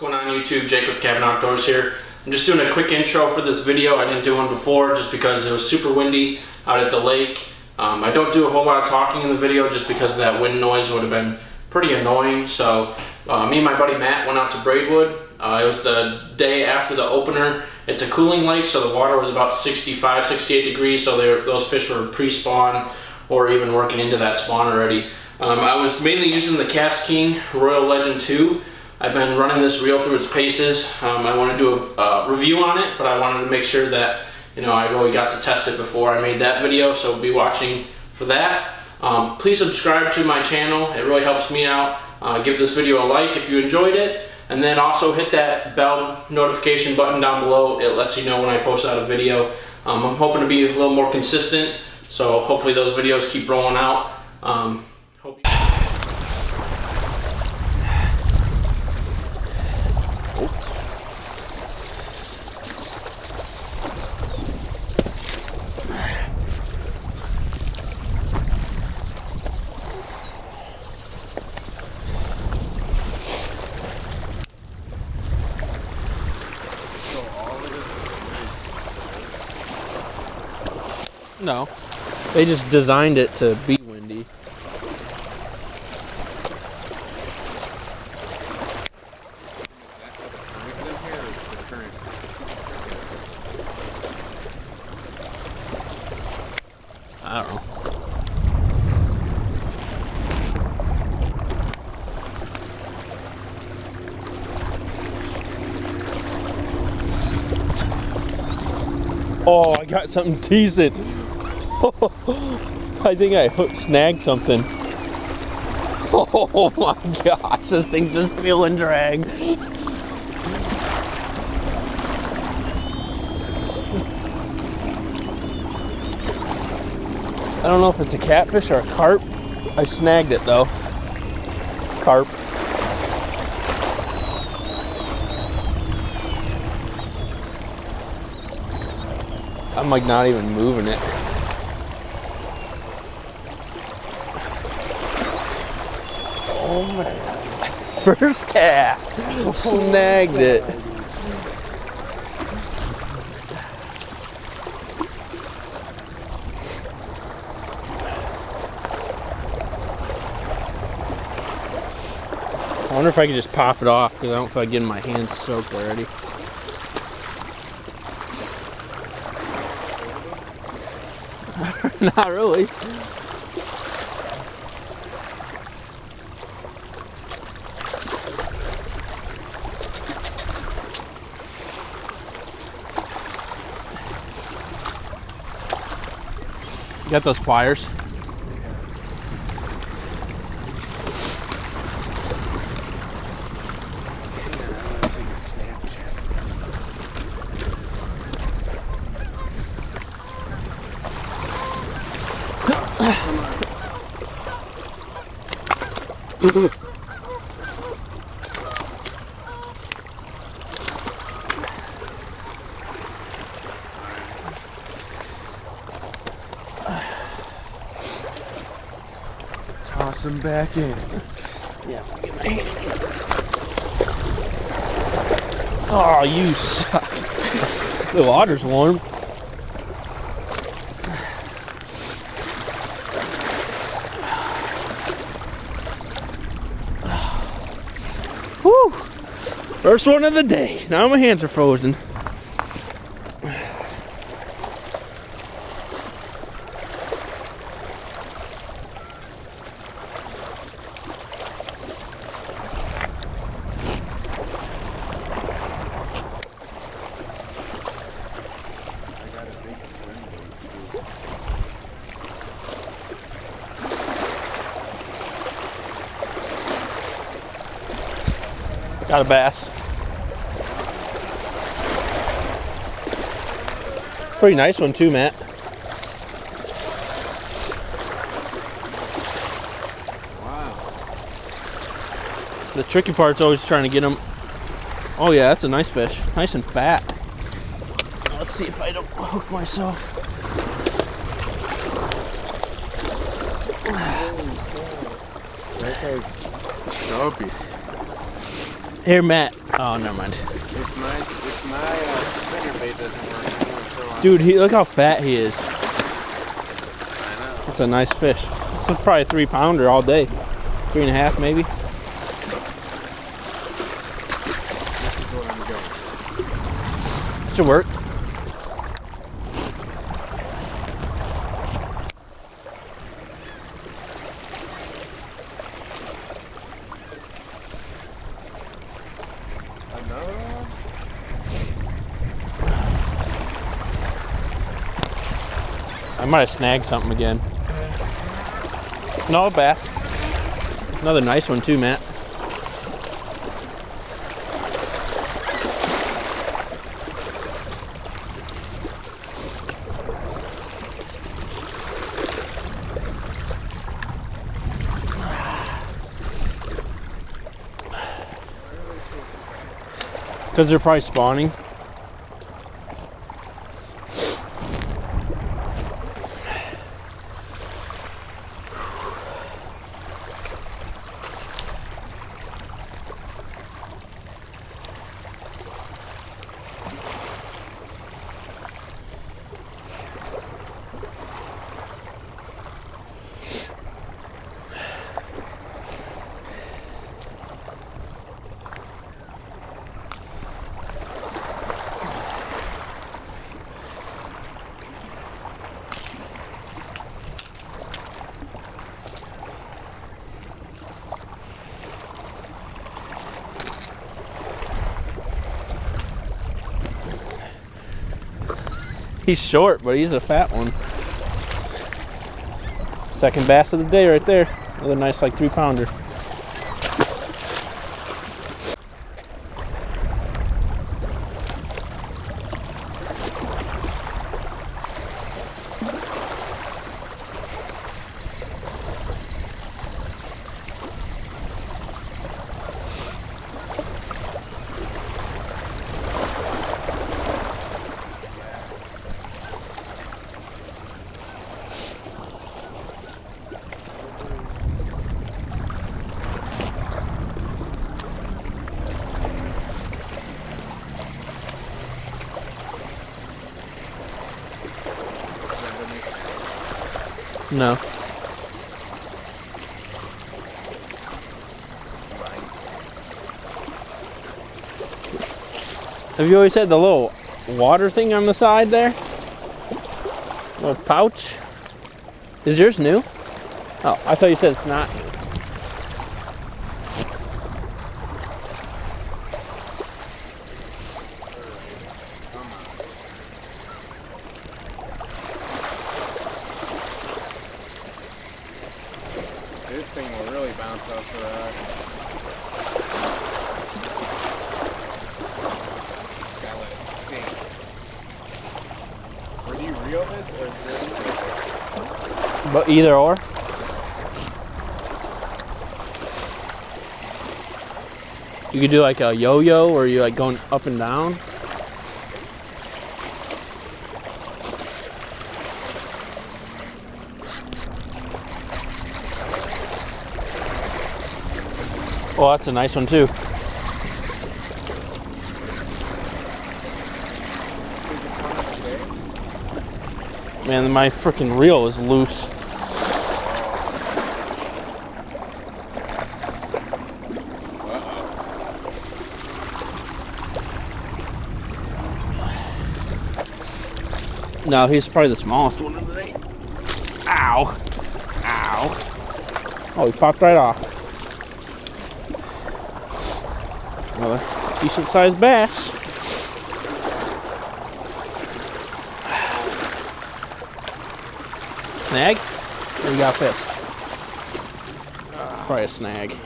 What's going on YouTube? Jake with Cabin Outdoors here. I'm just doing a quick intro for this video. I didn't do one before just because it was super windy out at the lake. I don't do a whole lot of talking in the video just because that wind noise would have been pretty annoying. So me and my buddy Matt went out to Braidwood. It was the day after the opener. It's a cooling lake, so the water was about 65, 68 degrees, so those fish were pre-spawn or even working into that spawn already. I was mainly using the Cast King Royal Legend 2. I've been running this reel through its paces. I want to do a review on it, but I wanted to make sure that I really got to test it before I made that video, so be watching for that. Please subscribe to my channel. It really helps me out. Give this video a like if you enjoyed it, and then also hit that bell notification button down below. It lets you know when I post out a video. I'm hoping to be a little more consistent, so hopefully those videos keep rolling out. No, they just designed it to be windy. I don't know. Oh, I got something decent. I think I snagged something. Oh my gosh, this thing's just feeling drag. I don't know if it's a catfish or a carp. I snagged it though. Carp. I'm like not even moving it. Oh man. First cast. Snagged it. I wonder if I could just pop it off because I don't feel like getting my hands soaked already. Not really. You got those pliers? Toss them back in. Yeah, let me get my hand. Oh, you suck. The water's warm. Whew. First one of the day. Now my hands are frozen. Got a bass. Pretty nice one too, Matt. Wow. The tricky part's always trying to get them. Oh yeah, that's a nice fish. Nice and fat. Let's see if I don't hook myself. That guy's chubby. Here, Matt. Oh, never mind. If my spinner bait doesn't work, I'm gonna throw on. Dude, look how fat he is. I know. That's a nice fish. This is probably a 3-pounder all day. 3.5 maybe. This is what I'm going. Should work. Another one? I might have snagged something again. No, a bass. Another nice one too, Matt. Because they're probably spawning. He's short, but he's a fat one. Second bass of the day right there. Another nice like 3-pounder. No. Have you always had the little water thing on the side there? Little pouch? Is yours new? Oh, I thought you said it's not new. This thing will really bounce off the rock. Gotta let it sink. Or do you reel this or But either or. You could do like a yo-yo where you're like going up and down. Oh, that's a nice one too. Man, my freaking reel is loose. No, he's probably the smallest one of the day. Ow. Ow. Oh, he popped right off. Another decent sized bass. Snag? Or you got fish? Probably a snag.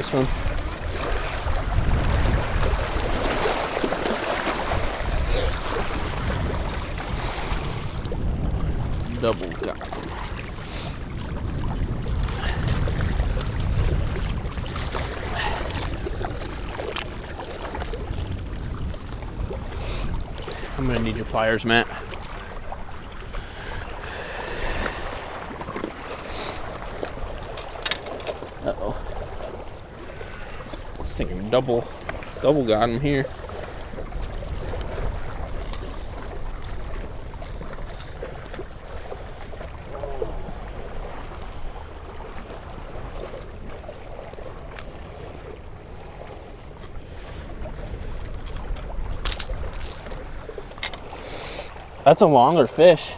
this one. Double got them. I'm gonna need your pliers, Matt. Uh-oh. I was thinking double got him here. That's a longer fish.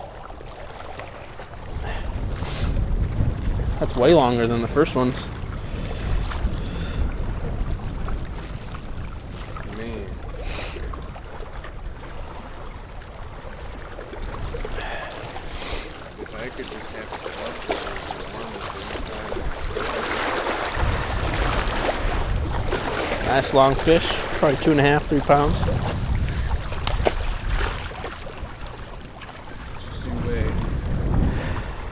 That's way longer than the first ones. Man. If I could just have gloves on Nice long fish, probably 2.5, 3 pounds.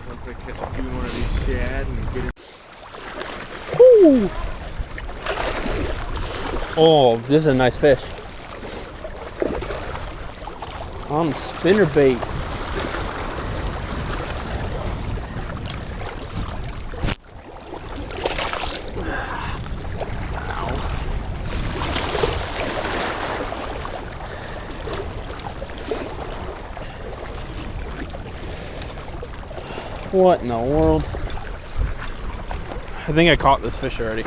Once I catch a few more of these shad and get it. Woo! Oh, this is a nice fish. On spinner bait. What in the world? I think I caught this fish already.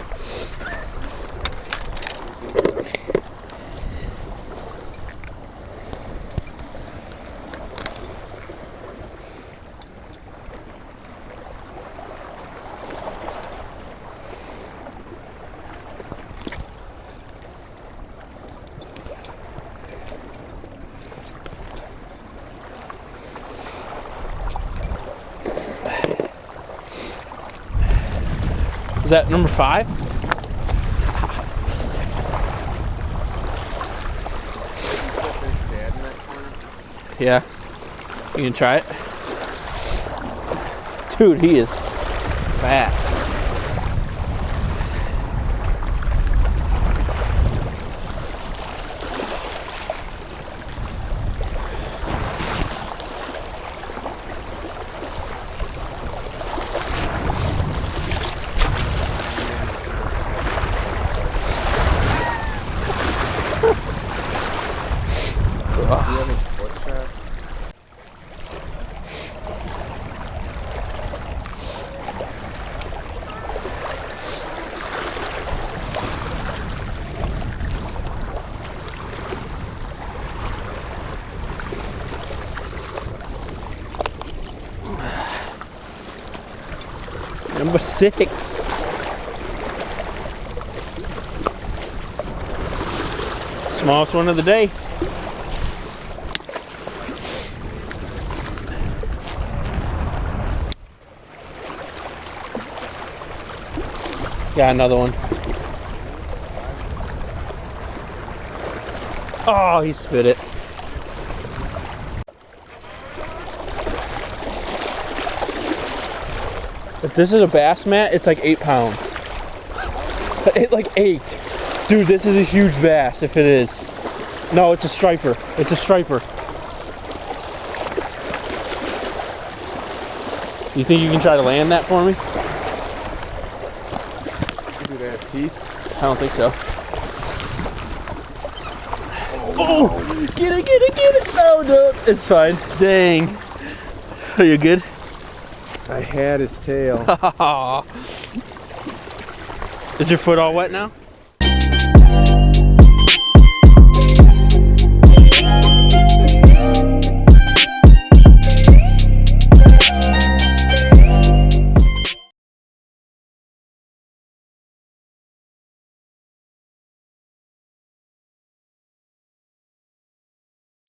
Is that number 5? Yeah. You can try it. Dude, he is fat. Do you have any sports shad? Number 6. Smallest one of the day. Got another one. Oh, he spit it. If this is a bass, Matt, it's like 8 pounds. Like 8. Dude, this is a huge bass if it is. No, it's a striper. It's a striper. You think you can try to land that for me? Do they have teeth? I don't think so. Oh! Get it, get it, get it! Oh no, it's fine. Dang. Are you good? I had his tail. Is your foot all wet now?